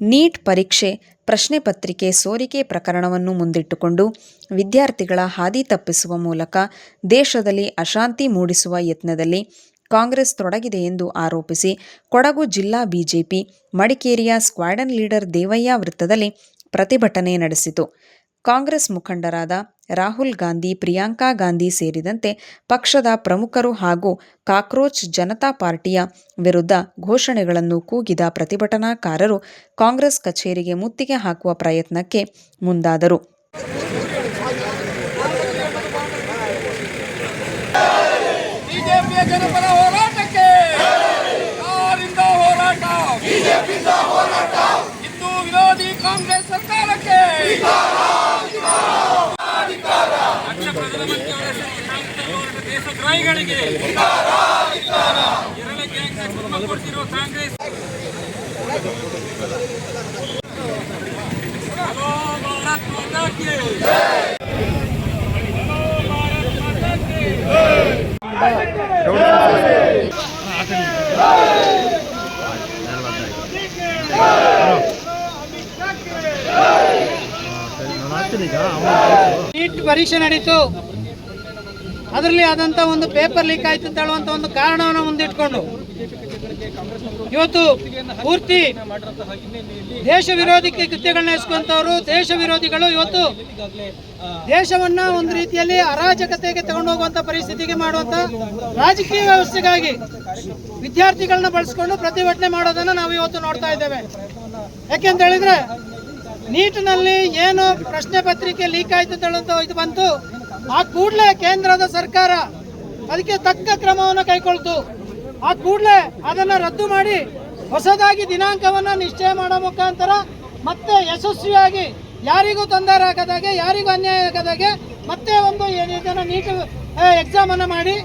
Neat ಪರೀಕ್ಷೆ ಪ್ರಶ್ನೆ ಪತ್ರಿಕೆ ಸೋರಿಕೆ ಪ್ರಕರಣವನ್ನು ಮುಂದಿಟ್ಟುಕೊಂಡು ವಿದ್ಯಾರ್ಥಿಗಳ ಹಾದಿ ತಪ್ಪಿಸುವ ಮೂಲಕ ದೇಶದಲ್ಲಿ ಅಶಾಂತಿ ಮೂಡಿಸುವ ಯತ್ನದಲ್ಲಿ ಕಾಂಗ್ರೆಸ್ ತೊಡಗಿದೆ ಎಂದು ಆರೋಪಿಸಿ ಕೊಡಗು ಜಿಲ್ಲಾ ಬಿಜೆಪಿ ಮಡಿಕೇರಿಯ ಸ್ಕ್ವಾಡನ್ ಲೀಡರ್ ದೇವಯ್ಯ ವೃತ್ತದಲ್ಲಿ ಪ್ರತಿಭಟನೆ ನಡೆಸಿತು. ಕಾಂಗ್ರೆಸ್ ಮುಖಂಡರಾದ ರಾಹುಲ್ ಗಾಂಧಿ, ಪ್ರಿಯಾಂಕಾ ಗಾಂಧಿ ಸೇರಿದಂತೆ ಪಕ್ಷದ ಪ್ರಮುಖರು ಹಾಗೂ ಕಾಕ್ರೋಚ್ ಜನತಾ ಪಾರ್ಟಿಯ ವಿರುದ್ಧ ಘೋಷಣೆಗಳನ್ನು ಕೂಗಿದ ಪ್ರತಿಭಟನಾಕಾರರು ಕಾಂಗ್ರೆಸ್ ಕಚೇರಿಗೆ ಮುತ್ತಿಗೆ ಹಾಕುವ ಪ್ರಯತ್ನಕ್ಕೆ ಮುಂದಾದರು. ಕಾಂಗ್ರೆಸ್ ಸರ್ಕಾರಕ್ಕೆ ದೇಶದ್ರೋಹಿಗಳಿಗೆ ಕೊಡ್ತಿರುವ ಕಾಂಗ್ರೆಸ್ ಭಾರತ್ ಮಾತಾ ಕಿ ನೀಟ್ ಪರೀಕ್ಷೆ ನಡೀತು. ಅದರಲ್ಲಿ ಆದಂಥ ಒಂದು ಪೇಪರ್ ಲೀಕ್ ಆಯ್ತು ಅಂತ ಹೇಳುವಂಥ ಒಂದು ಕಾರಣವನ್ನು ಮುಂದಿಟ್ಕೊಂಡು ಇವತ್ತು ಪೂರ್ತಿ ದೇಶ ವಿರೋಧಿ ಕೃತ್ಯಗಳನ್ನ ಎಸಗುವಂಥವ್ರು, ದೇಶ ವಿರೋಧಿಗಳು ಇವತ್ತು ದೇಶವನ್ನ ಒಂದು ರೀತಿಯಲ್ಲಿ ಅರಾಜಕತೆಗೆ ತಗೊಂಡು ಹೋಗುವಂಥ ಪರಿಸ್ಥಿತಿಗೆ ಮಾಡುವಂಥ ರಾಜಕೀಯ ವ್ಯವಸ್ಥೆಗಾಗಿ ವಿದ್ಯಾರ್ಥಿಗಳನ್ನ ಬಳಸ್ಕೊಂಡು ಪ್ರತಿಭಟನೆ ಮಾಡೋದನ್ನು ನಾವು ಇವತ್ತು ನೋಡ್ತಾ ಇದ್ದೇವೆ. ಯಾಕೆಂತ ಹೇಳಿದ್ರೆ ನೀಟ್ನಲ್ಲಿ ಏನು ಪ್ರಶ್ನೆ ಪತ್ರಿಕೆ ಲೀಕ್ ಆಯ್ತು ಅಂತ ಹೇಳುವಂಥ ಇದು ಬಂತು, ಆ ಕೂಡಲೇ ಕೇಂದ್ರದ ಸರ್ಕಾರ ಅದಕ್ಕೆ ತಕ್ಕ ಕ್ರಮವನ್ನು ಕೈಗೊಳ್ತು. ಆ ಕೂಡಲೇ ಅದನ್ನು ರದ್ದು ಮಾಡಿ ಹೊಸದಾಗಿ ದಿನಾಂಕವನ್ನು ನಿಶ್ಚಯ ಮಾಡೋ ಮುಖಾಂತರ ಮತ್ತೆ ಯಶಸ್ವಿಯಾಗಿ ಯಾರಿಗೂ ತೊಂದರೆ ಆಗದಾಗೆ, ಯಾರಿಗೂ ಅನ್ಯಾಯ ಆಗದಾಗೆ ಮತ್ತೆ ಒಂದು ಇದನ್ನು ನೀಟ್ ಎಕ್ಸಾಮನ್ನು ಮಾಡಿ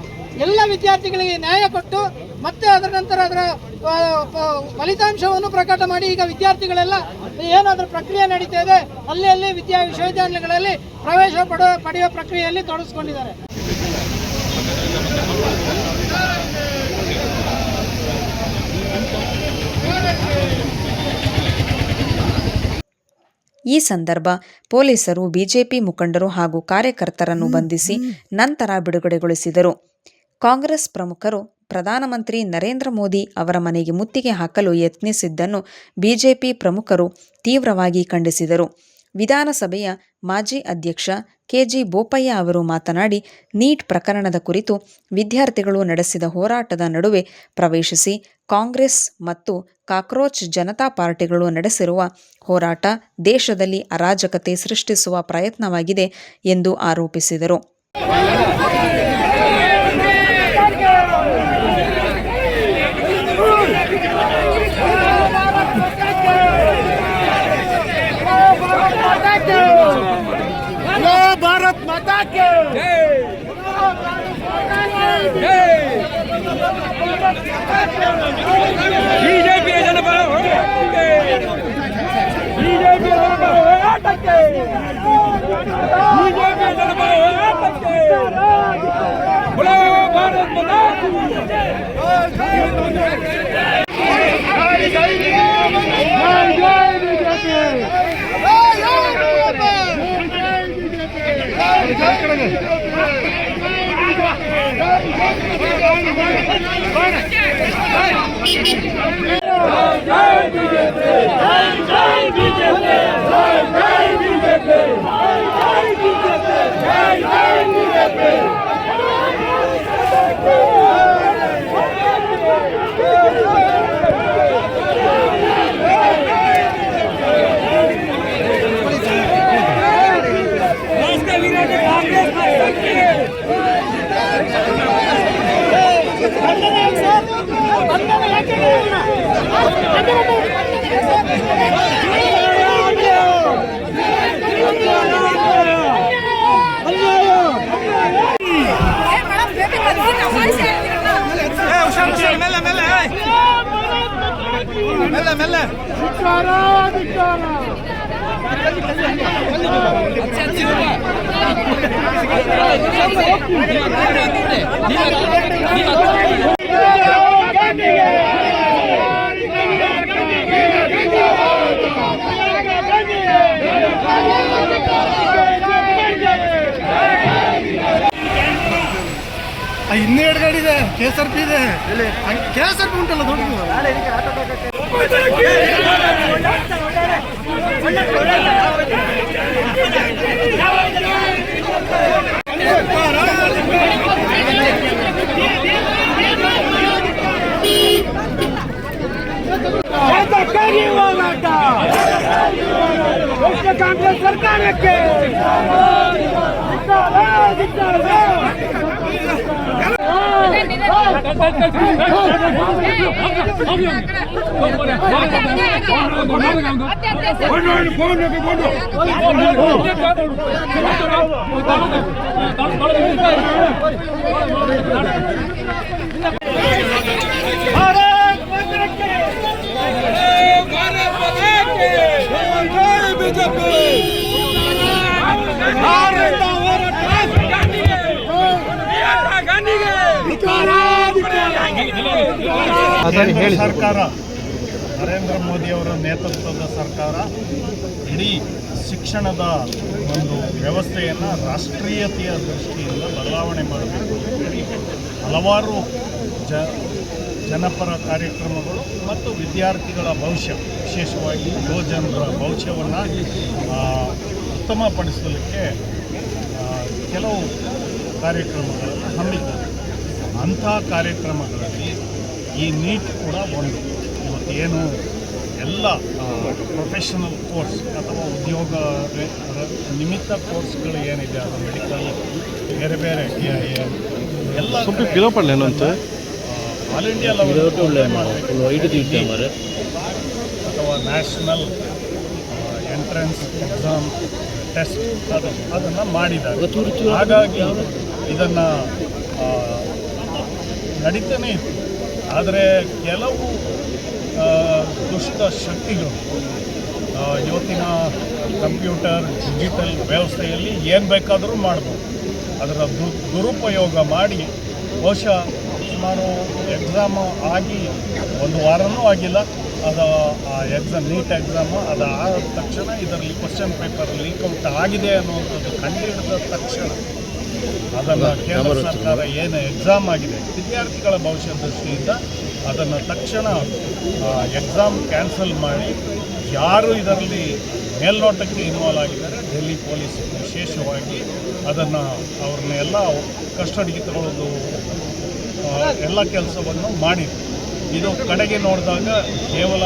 ಎಲ್ಲ ವಿದ್ಯಾರ್ಥಿಗಳಿಗೆ ನ್ಯಾಯ ಕೊಟ್ಟು ಮತ್ತೆ ಅದರ ನಂತರ ಅದರ ಫಲಿತಾಂಶವನ್ನು ಪ್ರಕಟ ಮಾಡಿ ಈಗ ವಿದ್ಯಾರ್ಥಿಗಳೆಲ್ಲ ಏನಾದರೂ ಪ್ರಕ್ರಿಯೆ ನಡೀತಾ ಇದೆ ಅಲ್ಲಿ ವಿಶ್ವವಿದ್ಯಾನಿಲಯಗಳಲ್ಲಿ ಪ್ರವೇಶ ಪಡೆಯುವ ಪ್ರಕ್ರಿಯೆಯಲ್ಲಿ ತೊಡಗಿಸಿಕೊಂಡಿದ್ದಾರೆ. ಈ ಸಂದರ್ಭ ಪೊಲೀಸರು ಬಿಜೆಪಿ ಮುಖಂಡರು ಹಾಗೂ ಕಾರ್ಯಕರ್ತರನ್ನು ಬಂಧಿಸಿ ನಂತರ ಬಿಡುಗಡೆಗೊಳಿಸಿದರು. ಕಾಂಗ್ರೆಸ್ ಪ್ರಮುಖರು ಪ್ರಧಾನಮಂತ್ರಿ ನರೇಂದ್ರ ಮೋದಿ ಅವರ ಮನೆಗೆ ಮುತ್ತಿಗೆ ಹಾಕಲು ಯತ್ನಿಸಿದ್ದನ್ನು ಬಿಜೆಪಿ ಪ್ರಮುಖರು ತೀವ್ರವಾಗಿ ಖಂಡಿಸಿದರು. ವಿಧಾನಸಭೆಯ ಮಾಜಿ ಅಧ್ಯಕ್ಷ ಕೆಜಿ ಬೋಪಯ್ಯ ಅವರು ಮಾತನಾಡಿ, ನೀಟ್ ಪ್ರಕರಣದ ಕುರಿತು ವಿದ್ಯಾರ್ಥಿಗಳು ನಡೆಸಿದ ಹೋರಾಟದ ನಡುವೆ ಪ್ರವೇಶಿಸಿ ಕಾಂಗ್ರೆಸ್ ಮತ್ತು ಕಾಕ್ರೋಚ್ ಜನತಾ ಪಾರ್ಟಿಗಳು ನಡೆಸಿರುವ ಹೋರಾಟ ದೇಶದಲ್ಲಿ ಅರಾಜಕತೆ ಸೃಷ್ಟಿಸುವ ಪ್ರಯತ್ನವಾಗಿದೆ ಎಂದು ಆರೋಪಿಸಿದರು. ಭಾರತ್ ಮಾತಾ ಕಿ ಬಿಜೆಪಿ ಜನಪರ ಹೋರಾಟಕ್ಕೆ ಭಾರತ್ ಮಾತಾ KSRP ಇದೆ, KSRP ಉಂಟಲ್ಲ ದೊಡ್ಡದು. ಕಾಂಗ್ರೆಸ್ ಸರ್ಕಾರಕ್ಕೆ ಸರ್ಕಾರ ನರೇಂದ್ರ ಮೋದಿಯವರ ನೇತೃತ್ವದ ಸರ್ಕಾರ ಇಡೀ ಶಿಕ್ಷಣದ ಒಂದು ವ್ಯವಸ್ಥೆಯನ್ನು ರಾಷ್ಟ್ರೀಯತೆಯ ದೃಷ್ಟಿಯಿಂದ ಬದಲಾವಣೆ ಮಾಡಬೇಕು ಅಂತೇಳಿ ಹಲವಾರು ಜನಪರ ಕಾರ್ಯಕ್ರಮಗಳು ಮತ್ತು ವಿದ್ಯಾರ್ಥಿಗಳ ಭವಿಷ್ಯ, ವಿಶೇಷವಾಗಿ ಯುವಜನರ ಭವಿಷ್ಯವನ್ನು ಉತ್ತಮಪಡಿಸಲಿಕ್ಕೆ ಕೆಲವು ಕಾರ್ಯಕ್ರಮಗಳನ್ನು ಹಮ್ಮಿದ್ದಾರೆ. ಅಂಥ ಕಾರ್ಯಕ್ರಮಗಳಲ್ಲಿ ಈ ನೀಟ್ ಕೂಡ ಒಂದು. ಇವತ್ತೇನು ಎಲ್ಲ ಪ್ರೊಫೆಷನಲ್ ಕೋರ್ಸ್ ಅಥವಾ ಉದ್ಯೋಗ ನಿಮಿತ್ತ ಕೋರ್ಸ್ಗಳು ಏನಿದೆ, ಅದು ಮೆಡಿಕಲ್ ಬೇರೆ ಬೇರೆ ಎಲ್ಲ ಆಲ್ ಇಂಡಿಯಾ ಲೆವೆಲ್ ಅಥವಾ ನ್ಯಾಷನಲ್ ಎಂಟ್ರೆನ್ಸ್ ಎಕ್ಸಾಮ್ ಟೆಸ್ಟ್ ಅದನ್ನು ಮಾಡಿದ್ದಾರೆ. ಹಾಗಾಗಿ ಇದನ್ನು ನಡೀತಾನೆ ಇತ್ತು. ಆದರೆ ಕೆಲವು ದುಷ್ಟ ಶಕ್ತಿಗಳು ಇವತ್ತಿನ ಕಂಪ್ಯೂಟರ್ ಡಿಜಿಟಲ್ ವ್ಯವಸ್ಥೆಯಲ್ಲಿ ಏನು ಬೇಕಾದರೂ ಮಾಡ್ಬೋದು. ಅದರ ದುರುಪಯೋಗ ಮಾಡಿ ಬಹುಶಃ ಸುಮಾರು ಎಕ್ಸಾಮ್ ಆಗಿ ಒಂದು ವಾರನೂ ಆಗಿಲ್ಲ, ಅದು ಆ ಎಕ್ಸಾಮ್ ನೀಟ್ ಎಕ್ಸಾಮು ಅದು ಆದ ತಕ್ಷಣ ಇದರಲ್ಲಿ ಕ್ವಶನ್ ಪೇಪರ್ ಲೀಕ್ಔಟ್ ಆಗಿದೆ ಅನ್ನುವಂಥದ್ದು ಕಂಡುಹಿಡಿದ ತಕ್ಷಣ ಅದನ್ನು ಕೇಂದ್ರ ಸರ್ಕಾರ ಏನು ಎಕ್ಸಾಮ್ ಆಗಿದೆ ವಿದ್ಯಾರ್ಥಿಗಳ ಭವಿಷ್ಯ ದೃಷ್ಟಿಯಿಂದ ಅದನ್ನು ತಕ್ಷಣ ಎಕ್ಸಾಮ್ ಕ್ಯಾನ್ಸಲ್ ಮಾಡಿ ಯಾರು ಇದರಲ್ಲಿ ಮೇಲ್ನೋಟಕ್ಕೆ ಇನ್ವಾಲ್ವ್ ಆಗಿದ್ದಾರೆ ಡೆಲ್ಲಿ ಪೊಲೀಸ್ ವಿಶೇಷವಾಗಿ ಅದನ್ನು ಅವ್ರನ್ನೆಲ್ಲ ಕಸ್ಟಡಿಗೆ ತಗೊಳ್ಳೋದು ಎಲ್ಲ ಕೆಲಸವನ್ನು ಮಾಡಿದ್ರು. ಇದು ಕಡೆಗೆ ನೋಡಿದಾಗ ಕೇವಲ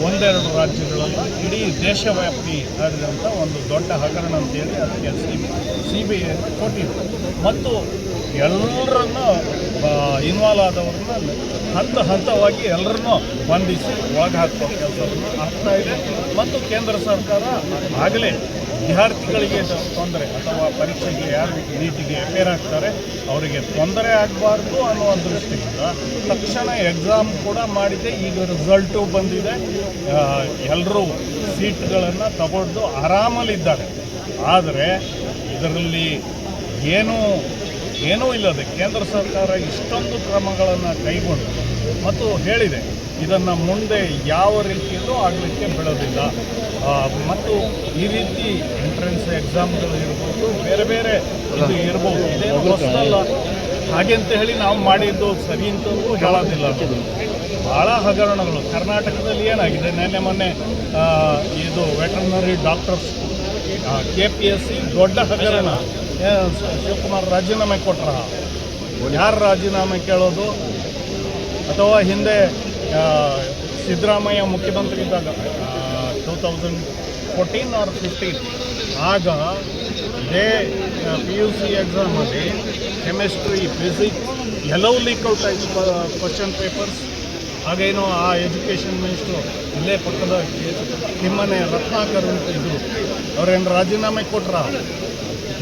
ಒಂದೆರಡು ರಾಜ್ಯಗಳಲ್ಲ, ಇಡೀ ದೇಶವ್ಯಾಪಿ ಹರಿದಂಥ ಒಂದು ದೊಡ್ಡ ಹಗರಣ ಅಂತೇಳಿ ಅದಕ್ಕೆ CBI ಕೊಟ್ಟಿದೆ. ಮತ್ತು ಎಲ್ಲರನ್ನು ಇನ್ವಾಲ್ವ್ ಆದವ್ರನ್ನ ಹಂತವಾಗಿ ಎಲ್ಲರನ್ನೂ ಬಂಧಿಸಿ ಒಳಗೆ ಹಾಕುವ ಕೆಲಸವನ್ನು ಆಗ್ತಾ ಇದೆ. ಮತ್ತು ಕೇಂದ್ರ ಸರ್ಕಾರ ಆಗಲೇ ವಿದ್ಯಾರ್ಥಿಗಳಿಗೆ ತೊಂದರೆ ಅಥವಾ ಪರೀಕ್ಷೆಗೆ ಯಾರು ನೀಟಿಗೆ ಅಪೇರ್ ಆಗ್ತಾರೆ ಅವರಿಗೆ ತೊಂದರೆ ಆಗಬಾರ್ದು ಅನ್ನುವ ದೃಷ್ಟಿಯಿಂದ ತಕ್ಷಣ ಎಕ್ಸಾಮ್ ಕೂಡ ಮಾಡಿದೆ. ಈಗ ರಿಸಲ್ಟು ಬಂದಿದೆ, ಎಲ್ಲರೂ ಸೀಟ್ಗಳನ್ನು ತಗೊಂಡು ಆರಾಮಲ್ಲಿದ್ದಾರೆ. ಆದರೆ ಇದರಲ್ಲಿ ಏನೂ ಇಲ್ಲದೆ ಕೇಂದ್ರ ಸರ್ಕಾರ ಇಷ್ಟೊಂದು ಕ್ರಮಗಳನ್ನು ಕೈಗೊಂಡು ಮತ್ತು ಹೇಳಿದೆ ಇದನ್ನು ಮುಂದೆ ಯಾವ ರೀತಿಯಲ್ಲೂ ಆಗಲಿಕ್ಕೆ ಬಿಡೋದಿಲ್ಲ. ಮತ್ತು ಈ ರೀತಿ ಎಂಟ್ರೆನ್ಸ್ ಎಕ್ಸಾಮ್ಗಳು ಇರ್ಬೋದು, ಬೇರೆ ಬೇರೆ ಇದು ಇರ್ಬೋದು, ಇದೇನು ಹೊಸದಲ್ಲ. ಹಾಗೆ ಅಂತ ಹೇಳಿ ನಾವು ಮಾಡಿದ್ದು ಸರಿ ಅಂತಲೂ ಹೇಳೋದಿಲ್ಲ. ಭಾಳ ಹಗರಣಗಳು ಕರ್ನಾಟಕದಲ್ಲಿ ಏನಾಗಿದೆ, ಮೊನ್ನೆ ಇದು ವೆಟರ್ನರಿ ಡಾಕ್ಟರ್ಸ್ KPSC ದೊಡ್ಡ ಹಗರಣ. ಶಿವಕುಮಾರ್ ರಾಜೀನಾಮೆ ಕೊಟ್ರ, ಯಾರು ರಾಜೀನಾಮೆ ಕೇಳೋದು? ಅಥವಾ ಹಿಂದೆ ಸಿದ್ದರಾಮಯ್ಯ ಮುಖ್ಯಮಂತ್ರಿ ಇದ್ದಾಗ 2014 or 15 ಆಗ ಇದೇ PUC ಎಕ್ಸಾಮಲ್ಲಿ ಕೆಮಿಸ್ಟ್ರಿ, ಫಿಸಿಕ್ಸ್ ಎಲ್ಲವೂ ಲೀಕ್ಔಟ್ ಆಯಿತು ಕ್ವಶನ್ ಪೇಪರ್ಸ್. ಹಾಗೇನೋ ಆ ಎಜುಕೇಷನ್ ಮಿನಿಸ್ಟ್ರು ಇಲ್ಲೇ ಪಕ್ಕದ ಕಿಮ್ಮನೆ ರತ್ನಾಕರ್ ಅಂತ ಇದ್ದರು, ಅವರೇನು ರಾಜೀನಾಮೆ ಕೊಟ್ರ?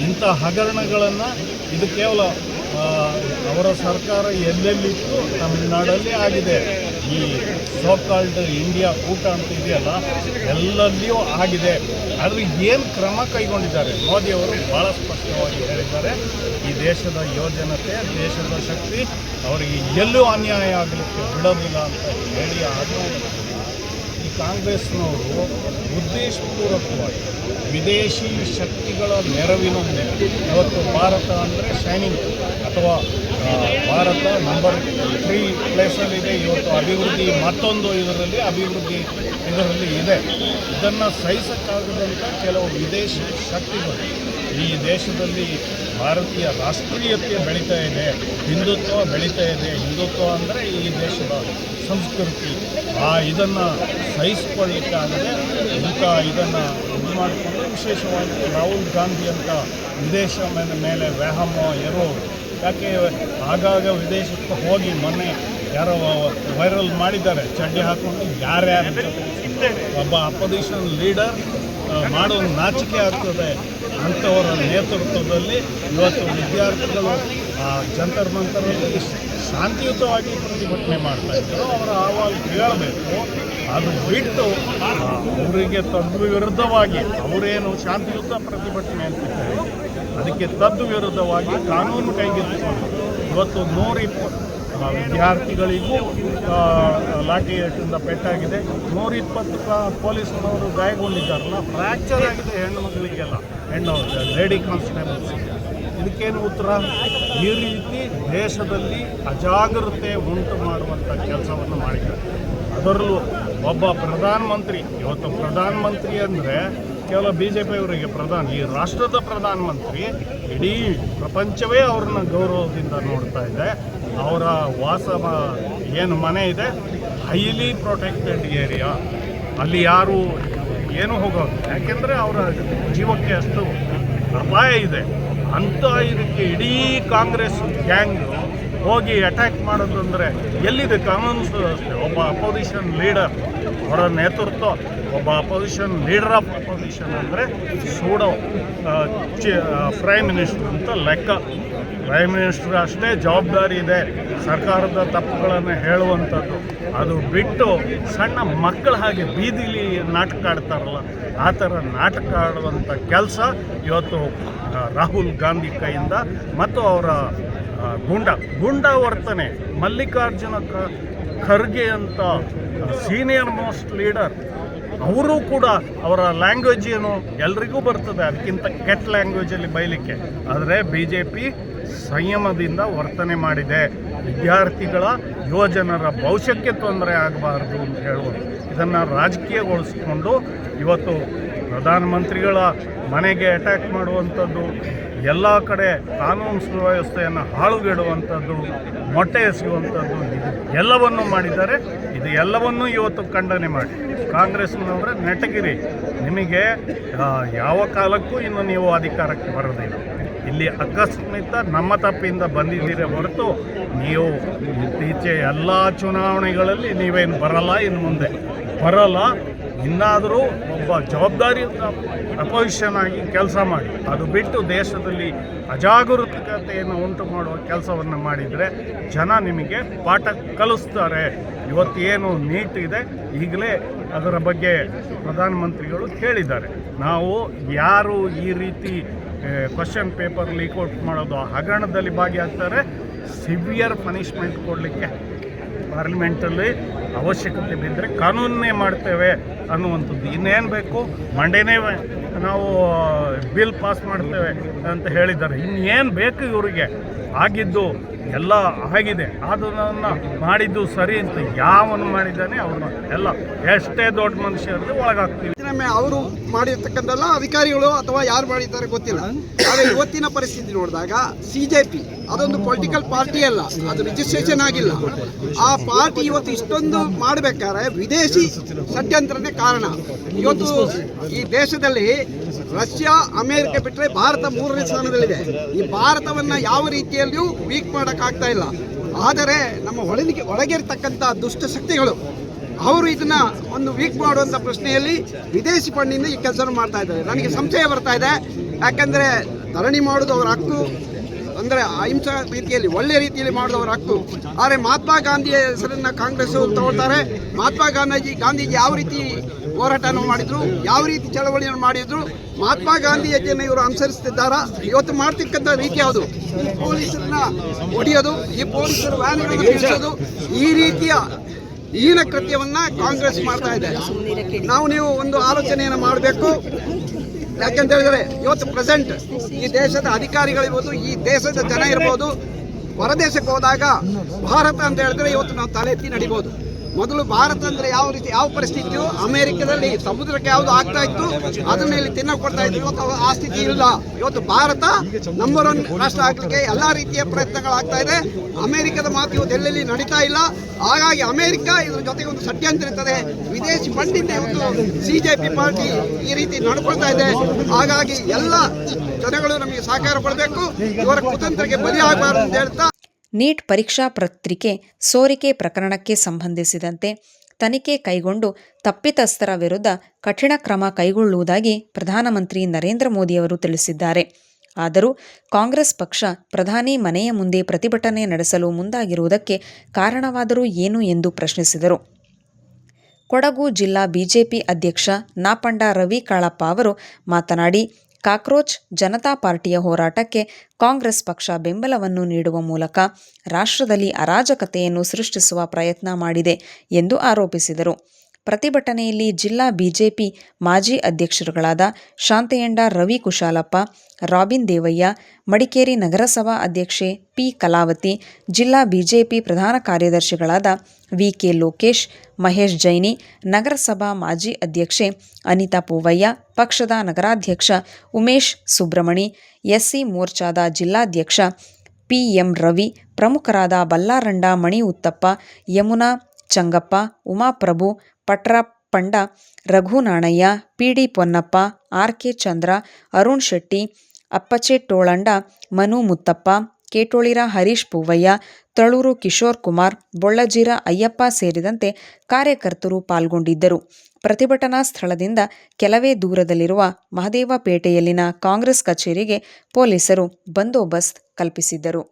ಇಂಥ ಹಗರಣಗಳನ್ನು ಇದು ಕೇವಲ ಅವರ ಸರ್ಕಾರ ಎಲ್ಲೆಲ್ಲಿತ್ತು ತಮಿಳುನಾಡಲ್ಲಿ ಆಗಿದೆ. ಈ ಸೋಕಾಲ್ಡ್ ಇಂಡಿಯಾ ಕೂಟ ಅಂತ ಇದೆಯಲ್ಲ ಎಲ್ಲಲ್ಲಿಯೂ ಆಗಿದೆ. ಆದರೆ ಏನು ಕ್ರಮ ಕೈಗೊಂಡಿದ್ದಾರೆ ಮೋದಿಯವರು ಭಾಳ ಸ್ಪಷ್ಟವಾಗಿ ಹೇಳಿದ್ದಾರೆ. ಈ ದೇಶದ ಯುವಜನತೆ, ದೇಶದ ಶಕ್ತಿ ಅವರಿಗೆ ಎಲ್ಲೂ ಅನ್ಯಾಯ ಆಗಲಿಕ್ಕೆ ಬಿಡೋದಿಲ್ಲ ಅಂತ ಹೇಳಿ ಅದು ಈ ಕಾಂಗ್ರೆಸ್ನವರು ಉದ್ದೇಶಪೂರ್ವಕವಾಗಿ ವಿದೇಶಿ ಶಕ್ತಿಗಳ ನೆರವಿನೊಂದಿಗೆ ಇವತ್ತು ಭಾರತ ಅಂದರೆ ಶೈನಿಂಗ್ ಅಥವಾ ಭಾರತ ನಂಬರ್ 3 ಪ್ಲೇಸಲ್ಲಿದೆ. ಇವತ್ತು ಅಭಿವೃದ್ಧಿ ಮತ್ತೊಂದು ಅಭಿವೃದ್ಧಿ ಇದೆ. ಇದನ್ನು ಸಹಿಸಕ್ಕಾಗದಂಥ ಕೆಲವು ವಿದೇಶಿ ಶಕ್ತಿಗಳು ಈ ದೇಶದಲ್ಲಿ ಭಾರತೀಯ ರಾಷ್ಟ್ರೀಯತೆ ಬೆಳೀತಾ ಇದೆ, ಹಿಂದುತ್ವ ಬೆಳೀತಾ ಇದೆ. ಹಿಂದುತ್ವ ಅಂದರೆ ಈ ದೇಶದ ಸಂಸ್ಕೃತಿ. ಇದನ್ನು ಸಹಿಸಿಕೊಳ್ಳಿಕ್ಕಾಗದೆ ಇದನ್ನು ಇದು ಮಾಡಿಕೊಂಡು ವಿಶೇಷವಾಗಿ ರಾಹುಲ್ ಗಾಂಧಿ ಅಂತ ವಿದೇಶ ಮೇಲೆ ವ್ಯಾಮೋಹ ಇರೋರು. ಯಾಕೆ ಆಗಾಗ ವಿದೇಶಕ್ಕೆ ಹೋಗಿ ಮೊನ್ನೆ ಯಾರೋ ವೈರಲ್ ಮಾಡಿದ್ದಾರೆ, ಚಡ್ಡಿ ಹಾಕ್ಕೊಂಡು ಯಾರ್ಯಾರ ಒಬ್ಬ ಅಪೋಸಿಷನ್ ಲೀಡರ್ ಮಾಡೋ ನಾಚಿಕೆ ಆಗ್ತದೆ. ಅಂಥವರ ನೇತೃತ್ವದಲ್ಲಿ ಇವತ್ತು ವಿದ್ಯಾರ್ಥಿಗಳು ಜಂತರ್ ಮಂತರಲ್ಲಿ ಶಾಂತಿಯುತವಾಗಿ ಪ್ರತಿಭಟನೆ ಮಾಡ್ತಾಯಿದ್ರು. ಅವರ ಅಹವಾಲು ಕೇಳಬೇಕು. ಅದು ಬಿಟ್ಟು ಅವರಿಗೆ ತದ್ವಿರುದ್ಧವಾಗಿ ಅವರೇನು ಶಾಂತಿಯುತ ಪ್ರತಿಭಟನೆ ಅಂತಿದ್ದಾರೆ, ಅದಕ್ಕೆ ತದ್ವಿರುದ್ಧವಾಗಿ ಕಾನೂನು ಕೈಗೆತ್ತಿಕೊಂಡು ಇವತ್ತು 120 ವಿದ್ಯಾರ್ಥಿಗಳಿಗೂ ಲಾಠಿಯಿಂದ ಪೆಟ್ಟಾಗಿದೆ. 120 ಪೊಲೀಸ್ನವರು ಗಾಯಗೊಂಡಿದ್ದಾರಲ್ಲ, ಫ್ರ್ಯಾಕ್ಚರ್ ಆಗಿದೆ ಹೆಣ್ಣು ಮಕ್ಕಳಿಗೆಲ್ಲ, ಲೇಡಿ ಕಾನ್ಸ್ಟೇಬಲ್ಸ್. ಇದಕ್ಕೇನು ಉತ್ತರ? ಈ ರೀತಿ ದೇಶದಲ್ಲಿ ಅಜಾಗರೂಕತೆ ಉಂಟು ಮಾಡುವಂಥ ಕೆಲಸವನ್ನು ಮಾಡಿದ್ದಾರೆ. ಅದರಲ್ಲೂ ಒಬ್ಬ ಪ್ರಧಾನಮಂತ್ರಿ, ಇವತ್ತು ಪ್ರಧಾನಮಂತ್ರಿ ಅಂದರೆ ಕೇವಲ BJP ಅವರಿಗೆ ಈ ರಾಷ್ಟ್ರದ ಪ್ರಧಾನಮಂತ್ರಿ, ಇಡೀ ಪ್ರಪಂಚವೇ ಅವ್ರನ್ನ ಗೌರವದಿಂದ ನೋಡ್ತಾ ಇದೆ. ಅವರ ಏನು ಮನೆ ಇದೆ, ಹೈಲಿ ಪ್ರೊಟೆಕ್ಟೆಡ್ ಏರಿಯಾ. ಅಲ್ಲಿ ಯಾರು ಏನೂ ಹೋಗೋದು, ಯಾಕೆಂದರೆ ಅವರ ಜೀವಕ್ಕೆ ಅಷ್ಟು ಅಪಾಯ ಇದೆ. ಅಂಥ ಇದಕ್ಕೆ ಇಡೀ ಕಾಂಗ್ರೆಸ್ ಗ್ಯಾಂಗ್ ಹೋಗಿ ಅಟ್ಯಾಕ್ ಮಾಡೋದು ಅಂದರೆ ಎಲ್ಲಿದೆ ಕಾನೂನು ಸುವ್ಯವಸ್ಥೆ? ಒಬ್ಬ ಅಪೋಸಿಷನ್ ಲೀಡರ್, ಅವರ ನೇತೃತ್ವ, ಒಬ್ಬ ಅಪೋಸಿಷನ್ ಲೀಡರ್ ಆಫ್ ಅಪೋಸಿಷನ್ ಅಂದರೆ ಸೂಡೋ ಪ್ರೈಮ್ ಮಿನಿಸ್ಟರ್ ಅಂತ ಲೆಕ್ಕ. ಪ್ರೈಮ್ ಮಿನಿಸ್ಟರ್ ಅಷ್ಟೇ ಜವಾಬ್ದಾರಿ ಇದೆ ಸರ್ಕಾರದ ತಪ್ಪುಗಳನ್ನು ಹೇಳುವಂಥದ್ದು. ಅದು ಬಿಟ್ಟು ಸಣ್ಣ ಮಕ್ಕಳ ಹಾಗೆ ಬೀದಿಲಿ ನಾಟಕ ಆಡ್ತಾರಲ್ಲ, ಆ ಥರ ನಾಟಕ ಆಡುವಂಥ ಕೆಲಸ ಇವತ್ತು ರಾಹುಲ್ ಗಾಂಧಿ ಕೈಯಿಂದ ಮತ್ತು ಅವರ ಗುಂಡ ವರ್ತನೆ. ಮಲ್ಲಿಕಾರ್ಜುನ ಖರ್ಗೆ ಅಂತ ಸೀನಿಯರ್ ಮೋಸ್ಟ್ ಲೀಡರ್, ಅವರು ಕೂಡ ಅವರ ಲ್ಯಾಂಗ್ವೇಜ್ ಏನು ಎಲ್ರಿಗೂ ಬರ್ತದೆ, ಅದಕ್ಕಿಂತ ಕೆಟ್ಟ ಲ್ಯಾಂಗ್ವೇಜಲ್ಲಿ ಬೈಲಿಕ್ಕೆ. ಆದರೆ BJP ಸಂಯಮದಿಂದ ವರ್ತನೆ ಮಾಡಿದೆ. ವಿದ್ಯಾರ್ಥಿಗಳ ಯುವಜನರ ಭವಿಷ್ಯಕ್ಕೆ ತೊಂದರೆ ಆಗಬಾರ್ದು ಅಂತ ಹೇಳುವುದು, ಇದನ್ನು ರಾಜಕೀಯಗೊಳಿಸಿಕೊಂಡು ಇವತ್ತು ಪ್ರಧಾನಮಂತ್ರಿಗಳ ಮನೆಗೆ ಅಟ್ಯಾಕ್ ಮಾಡುವಂಥದ್ದು, ಎಲ್ಲ ಕಡೆ ಕಾನೂನು ಸುವ್ಯವಸ್ಥೆಯನ್ನು ಹಾಳುಗೆಡುವಂಥದ್ದು, ಮೊಟ್ಟೆ ಎಸೆಯುವಂಥದ್ದು, ಇದು ಎಲ್ಲವನ್ನೂ ಮಾಡಿದ್ದಾರೆ. ಇದು ಎಲ್ಲವನ್ನೂ ಇವತ್ತು ಖಂಡನೆ ಮಾಡಿ ಕಾಂಗ್ರೆಸ್ನವರೇ ನೆಟ್ಟಗಿರಿ. ನಿಮಗೆ ಯಾವ ಕಾಲಕ್ಕೂ ಇನ್ನು ನೀವು ಅಧಿಕಾರಕ್ಕೆ ಬರೋದಿಲ್ಲ. ಇಲ್ಲಿ ಅಕಸ್ಮಾತ್ ನಮ್ಮ ತಪ್ಪಿಂದ ಬಂದಿದ್ದೀರಿ ಹೊರತು ನೀವು ಇತ್ತೀಚೆ ಎಲ್ಲ ಚುನಾವಣೆಗಳಲ್ಲಿ ನೀವೇನು ಬರಲ್ಲ, ಇನ್ನು ಮುಂದೆ ಬರಲ್ಲ. ಇನ್ನಾದರೂ ಒಬ್ಬ ಜವಾಬ್ದಾರಿಯುತ ಅಪೋಸಿಷನ್ ಆಗಿ ಕೆಲಸ ಮಾಡಿ. ಅದು ಬಿಟ್ಟು ದೇಶದಲ್ಲಿ ಅಜಾಗರೂಕತೆಯನ್ನು ಉಂಟು ಮಾಡುವ ಕೆಲಸವನ್ನು ಮಾಡಿದರೆ ಜನ ನಿಮಗೆ ಪಾಠ ಕಲಿಸ್ತಾರೆ. ಇವತ್ತೇನು ನೀಟ್ ಇದೆ, ಈಗಲೇ ಅದರ ಬಗ್ಗೆ ಪ್ರಧಾನಮಂತ್ರಿಗಳು ಹೇಳಿದ್ದಾರೆ. ನಾವು ಯಾರು ಈ ರೀತಿ ಕ್ವಶನ್ ಪೇಪರ್ ಲೀಕ್ಔಟ್ ಮಾಡೋದು, ಹಗರಣದಲ್ಲಿ ಭಾಗಿಯಾಗ್ತಾರೆ, ಸಿವಿಯರ್ ಪನಿಷ್ಮೆಂಟ್ ಕೊಡಲಿಕ್ಕೆ ಪಾರ್ಲಿಮೆಂಟಲ್ಲಿ ಅವಶ್ಯಕತೆ ಬಿದ್ದರೆ ಕಾನೂನೇ ಮಾಡ್ತೇವೆ ಅನ್ನುವಂಥದ್ದು. ಇನ್ನೇನು ಬೇಕು? ಮಂಡೇನೇ ನಾವು ಬಿಲ್ ಪಾಸ್ ಮಾಡ್ತೇವೆ ಅಂತ ಹೇಳಿದ್ದಾರೆ. ಇನ್ನೇನು ಬೇಕು ಇವರಿಗೆ? ಆಗಿದ್ದು ಎಲ್ಲ ಆಗಿದೆ, ಅದನ್ನು ಮಾಡಿದ್ದು ಸರಿ ಅಂತ ಯಾವನು ಮಾಡಿದ್ದಾನೆ ಅವ್ರನ್ನ ಎಲ್ಲ ಎಷ್ಟೇ ದೊಡ್ಡ ಮನುಷ್ಯರಿಗೆ ಒಳಗಾಗ್ತೀವಿ. ಅವರು ಮಾಡಿರ್ತಕ್ಕಂಥಲ್ಲ ಅಧಿಕಾರಿಗಳು ಅಥವಾ ಯಾರು ಮಾಡಿದ್ದಾರೆ ಗೊತ್ತಿಲ್ಲ. ಆದರೆ ಇವತ್ತಿನ ಪರಿಸ್ಥಿತಿ ನೋಡಿದಾಗ CJP ಅದೊಂದು ಪೊಲಿಟಿಕಲ್ ಪಾರ್ಟಿ ಅಲ್ಲ, ಅದು ರಿಜಿಸ್ಟ್ರೇಷನ್ ಆಗಿಲ್ಲ. ಆ ಪಾರ್ಟಿ ಇವತ್ತು ಇಷ್ಟೊಂದು ಮಾಡಬೇಕಾದ್ರೆ ವಿದೇಶಿ ಷಡ್ಯಂತ್ರನೇ ಕಾರಣ. ಇವತ್ತು ಈ ದೇಶದಲ್ಲಿ ರಷ್ಯಾ, ಅಮೇರಿಕ ಬಿಟ್ಟರೆ ಭಾರತ 3ನೇ ಸ್ಥಾನದಲ್ಲಿದೆ. ಈ ಭಾರತವನ್ನು ಯಾವ ರೀತಿಯಲ್ಲಿಯೂ ವೀಕ್ ಮಾಡೋಕ್ಕಾಗ್ತಾ ಇಲ್ಲ. ಆದರೆ ನಮ್ಮ ಒಳಗಿರ್ತಕ್ಕಂಥ ದುಷ್ಟ ಶಕ್ತಿಗಳು ಅವರು ಇದನ್ನ ಒಂದು ವೀಕ್ ಮಾಡುವಂಥ ಪ್ರಶ್ನೆಯಲ್ಲಿ ವಿದೇಶಿ ಫಂಡಿಂದ ಈ ಕೆಲಸ ಮಾಡ್ತಾ ಇದ್ದಾರೆ. ನನಗೆ ಸಂಶಯ ಬರ್ತಾ ಇದೆ. ಯಾಕಂದರೆ ಧರಣಿ ಮಾಡೋದು ಅವರ ಹಕ್ಕು, ಅಂದರೆ ಅಹಿಂಸಾ ರೀತಿಯಲ್ಲಿ ಒಳ್ಳೆಯ ರೀತಿಯಲ್ಲಿ ಮಾಡೋದವರ ಹಕ್ಕು. ಆದರೆ ಮಹಾತ್ಮ ಗಾಂಧಿಯ ಹೆಸರನ್ನು ಕಾಂಗ್ರೆಸ್ ತಗೊಳ್ತಾರೆ. ಮಹಾತ್ಮ ಗಾಂಧೀಜಿ ಯಾವ ರೀತಿ ಹೋರಾಟವನ್ನು ಮಾಡಿದ್ರು, ಯಾವ ರೀತಿ ಚಳವಳಿಯನ್ನು ಮಾಡಿದ್ರು, ಮಹಾತ್ಮ ಗಾಂಧಿಯನ್ನು ಇವರು ಅನುಸರಿಸುತ್ತಿದ್ದಾರಾ? ಇವತ್ತು ಮಾಡ್ತಿರ್ತಕ್ಕಂಥ ರೀತಿ ಯಾವುದು? ಈ ಪೊಲೀಸರನ್ನ ಹೊಡೆಯೋದು, ಈ ಪೊಲೀಸರ ವ್ಯಾನ್ಗಳನ್ನು ನಿಲ್ಲಿಸೋದು, ಈ ರೀತಿಯ ಹೀನ ಕೃತ್ಯವನ್ನ ಕಾಂಗ್ರೆಸ್ ಮಾಡ್ತಾ ಇದೆ. ನೀವು ಒಂದು ಆಲೋಚನೆಯನ್ನು ಮಾಡಬೇಕು. ಯಾಕಂತ ಹೇಳಿದ್ರೆ ಇವತ್ತು ಪ್ರೆಸೆಂಟ್ ಈ ದೇಶದ ಅಧಿಕಾರಿಗಳಿರ್ಬೋದು, ಈ ದೇಶದ ಜನ ಇರ್ಬೋದು, ಹೊರದೇಶಕ್ಕೆ ಹೋದಾಗ ಭಾರತ ಅಂತ ಹೇಳಿದ್ರೆ ಇವತ್ತು ನಾವು ತಲೆ ಎತ್ತಿ ನಡಿಬೋದು. ಮೊದಲು ಭಾರತ ಅಂದರೆ ಯಾವ ಪರಿಸ್ಥಿತಿಯು ಅಮೆರಿಕದಲ್ಲಿ ಸಮುದ್ರಕ್ಕೆ ಯಾವುದು ಆಗ್ತಾ ಇತ್ತು ಅದನ್ನ ಇಲ್ಲಿ ತಿನ್ನಕ್ಕೆ ಕೊಡ್ತಾ ಇತ್ತು. ಇವತ್ತು ಆ ಸ್ಥಿತಿ ಇಲ್ಲ. ಇವತ್ತು ಭಾರತ ನಂಬರ್ 1 ರಾಷ್ಟ್ರ ಆಗಲಿಕ್ಕೆ ಎಲ್ಲ ರೀತಿಯ ಪ್ರಯತ್ನಗಳಾಗ್ತಾ ಇದೆ. ಅಮೆರಿಕದ ಮಾತು ಇವತ್ತು ಎಲ್ಲೆಲ್ಲಿ ನಡೀತಾ ಇಲ್ಲ. ಹಾಗಾಗಿ ಅಮೆರಿಕ ಇದ್ರ ಜೊತೆಗೆ ಒಂದು ಷಡ್ಯಂತ್ರ ಇರ್ತದೆ. ವಿದೇಶಿ ಫಂಡಿಂದ ಇವತ್ತು ಸಿಜೆಪಿ ಪಾರ್ಟಿ ಈ ರೀತಿ ನಡ್ಕೊಳ್ತಾ ಇದೆ. ಹಾಗಾಗಿ ಎಲ್ಲ ಜನಗಳು ನಮಗೆ ಸಹಕಾರ ಕೊಡಬೇಕು, ಇವರ ಕುತಂತ್ರಕ್ಕೆ ಬಲಿಯಾಗಬಾರದು ಅಂತ ಹೇಳ್ತಾ ನೀಟ್ ಪರೀಕ್ಷಾ ಪತ್ರಿಕೆ ಸೋರಿಕೆ ಪ್ರಕರಣಕ್ಕೆ ಸಂಬಂಧಿಸಿದಂತೆ ತನಿಖೆ ಕೈಗೊಂಡು ತಪ್ಪಿತಸ್ಥರ ವಿರುದ್ಧ ಕಠಿಣ ಕ್ರಮ ಕೈಗೊಳ್ಳುವುದಾಗಿ ಪ್ರಧಾನಮಂತ್ರಿ ನರೇಂದ್ರ ಮೋದಿಯವರು ತಿಳಿಸಿದ್ದಾರೆ. ಆದರೂ ಕಾಂಗ್ರೆಸ್ ಪಕ್ಷ ಪ್ರಧಾನಿ ಮನೆಯ ಮುಂದೆ ಪ್ರತಿಭಟನೆ ನಡೆಸಲು ಮುಂದಾಗಿರುವುದಕ್ಕೆ ಕಾರಣವಾದರೂ ಏನು ಎಂದು ಪ್ರಶ್ನಿಸಿದರು. ಕೊಡಗು ಜಿಲ್ಲಾ ಬಿಜೆಪಿ ಅಧ್ಯಕ್ಷ ನಾಪಂಡ ರವಿ ಕಾಳಪ್ಪ ಅವರು ಮಾತನಾಡಿ, ಕಾಕ್ರೋಚ್ ಜನತಾ ಪಾರ್ಟಿಯ ಹೋರಾಟಕ್ಕೆ ಕಾಂಗ್ರೆಸ್ ಪಕ್ಷ ಬೆಂಬಲವನ್ನು ನೀಡುವ ಮೂಲಕ ರಾಷ್ಟ್ರದಲ್ಲಿ ಅರಾಜಕತೆಯನ್ನು ಸೃಷ್ಟಿಸುವ ಪ್ರಯತ್ನ ಮಾಡಿದೆ ಎಂದು ಆರೋಪಿಸಿದರು. ಪ್ರತಿಭಟನೆಯಲ್ಲಿ ಜಿಲ್ಲಾ ಬಿಜೆಪಿ ಮಾಜಿ ಅಧ್ಯಕ್ಷರುಗಳಾದ ಶಾಂತಯ್ಯಂಡ ರವಿ ಕುಶಾಲಪ್ಪ, ರಾಬಿನ್ ದೇವಯ್ಯ, ಮಡಿಕೇರಿ ನಗರಸಭಾ ಅಧ್ಯಕ್ಷೆ ಪಿ ಕಲಾವತಿ, ಜಿಲ್ಲಾ ಬಿಜೆಪಿ ಪ್ರಧಾನ ಕಾರ್ಯದರ್ಶಿಗಳಾದ ವಿ.ಕೆ. ಲೋಕೇಶ್, ಮಹೇಶ್ ಜೈನಿ, ನಗರಸಭಾ ಮಾಜಿ ಅಧ್ಯಕ್ಷೆ ಅನಿತಾ ಪೂವಯ್ಯ, ಪಕ್ಷದ ನಗರಾಧ್ಯಕ್ಷ ಉಮೇಶ್ ಸುಬ್ರಮಣಿ, ಎಸ್ಸಿ ಮೋರ್ಚಾದ ಜಿಲ್ಲಾಧ್ಯಕ್ಷ ಪಿ.ಎಂ. ರವಿ, ಪ್ರಮುಖರಾದ ಬಲ್ಲಾರಂಡ ಮಣಿ ಉತ್ತಪ್ಪ, ಯಮುನಾ ಚಂಗಪ್ಪ, ಉಮಾಪ್ರಭು, ಪಟ್ರಾಪಂಡ, ರಘುನಾಣಯ್ಯ, ಪಿ.ಡಿ. ಪೊನ್ನಪ್ಪ, ಆರ್.ಕೆ. ಚಂದ್ರ, ಅರುಣ್ ಶೆಟ್ಟಿ, ಅಪ್ಪಚೆ ಟೋಳಂಡ, ಮನು ಮುತ್ತಪ್ಪ, ಕೇಟೋಳಿರ ಹರೀಶ್ ಪೂವಯ್ಯ, ತಳೂರು ಕಿಶೋರ್ ಕುಮಾರ್, ಬೊಳ್ಳಜಿರ ಅಯ್ಯಪ್ಪ ಸೇರಿದಂತೆ ಕಾರ್ಯಕರ್ತರು ಪಾಲ್ಗೊಂಡಿದ್ದರು. ಪ್ರತಿಭಟನಾ ಸ್ಥಳದಿಂದ ಕೆಲವೇ ದೂರದಲ್ಲಿರುವ ಮಹದೇವಪೇಟೆಯಲ್ಲಿನ ಕಾಂಗ್ರೆಸ್ ಕಚೇರಿಗೆ ಪೊಲೀಸರು ಬಂದೋಬಸ್ತ್ ಕಲ್ಪಿಸಿದ್ದರು.